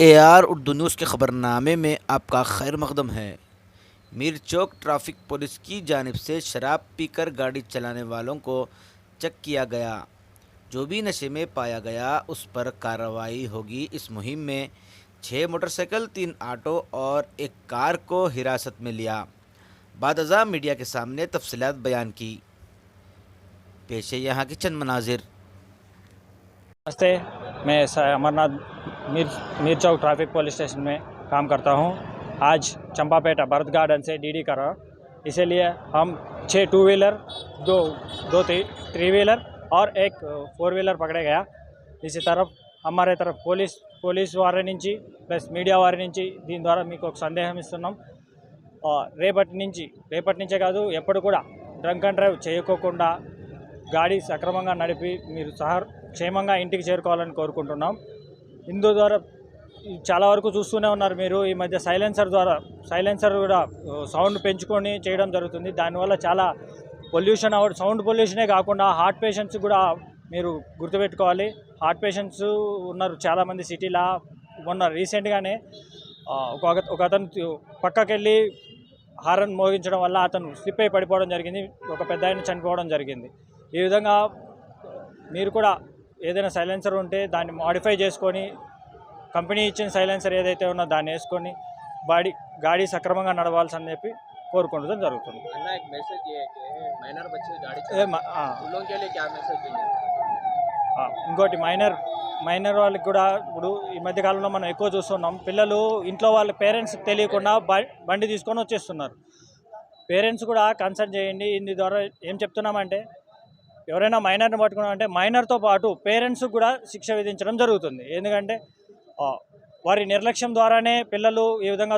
AR Urdu news के ख़बरनामे में आपका खैर मकदम है। मीर चौक ट्रैफिक पुलिस की जानिब से शराब पीकर गाड़ी चलाने वालों को चेक किया गया। जो भी नशे में पाया गया उस पर कार्रवाई होगी। इस मुहिम में 6 मोटरसाइकिल, 3 ऑटो और एक कार को हिरासत में लिया। बाद अज़ा मीडिया के सामने तफसीलात बयान की। पेश है यहाँ की चंद मनाजिर। नमस्ते, मैं अमरनाथ मीर मीर चौक ट्रैफिक पुलिस स्टेशन में काम करता हूँ। आज चंपापेटा भरत गार्डन से डीडी कर रहा हूँ। इसीलिए हम 6 टू व्हीलर, दो थ्री व्हीलर और एक 4 व्हीलर पकड़े गया। इसी तरफ हमारे तरफ పోలీస్ వారి నుంచి ప్లస్ మీడియా వారి నుంచి దీని ద్వారా మీకు ఒక సందేహం ఇస్తున్నాం. రేపటి నుంచే కాదు, ఎప్పుడు కూడా డ్రంక్ అండ్ డ్రైవ్ చేయకోకుండా గాడి సక్రమంగా నడిపి మీరు క్షేమంగా ఇంటికి చేరుకోవాలని కోరుకుంటున్నాం. ఇందు ద్వారా చాలా వరకు చూస్తూనే ఉన్నారు మీరు, ఈ మధ్య సైలెన్సర్ కూడా సౌండ్ పెంచుకొని చేయడం జరుగుతుంది. దానివల్ల చాలా పొల్యూషన్ సౌండ్ పొల్యూషనే కాకుండా హార్ట్ పేషెంట్స్ కూడా మీరు గుర్తుపెట్టుకోవాలి. హార్ట్ పేషెంట్స్ ఉన్నారు చాలామంది సిటీలో. మొన్న రీసెంట్గానే ఒక అతను పక్కకెళ్ళి హారన్ మోగించడం వల్ల అతను స్లిప్ అయి పడిపోవడం జరిగింది. ఒక పెద్ద ఆయన చనిపోవడం జరిగింది. ఈ విధంగా మీరు కూడా ఏదైనా సైలెన్సర్ ఉంటే దాన్ని మోడిఫై చేసుకొని, కంపెనీ ఇచ్చిన సైలెన్సర్ ఏదైతే ఉన్నదో దాన్ని వేసుకొని గాడి సక్రమంగా నడవాల్సి చెప్పి కోరుకుంటూ జరుగుతుంది. ఇంకోటి మైనర్ వాళ్ళకి కూడా ఇప్పుడు ఈ మధ్యకాలంలో మనం ఎక్కువ చూస్తున్నాం. పిల్లలు ఇంట్లో వాళ్ళ పేరెంట్స్ తెలియకుండా బండి తీసుకొని వచ్చేస్తున్నారు. పేరెంట్స్ కూడా కన్సల్ట్ చేయండి. ఇందు ద్వారా ఏం చెప్తున్నామంటే, ఎవరైనా మైనర్ని పట్టుకున్నామంటే మైనర్తో పాటు పేరెంట్స్కి కూడా శిక్ష విధించడం జరుగుతుంది. ఎందుకంటే వారి నిర్లక్ష్యం ద్వారానే పిల్లలు ఈ విధంగా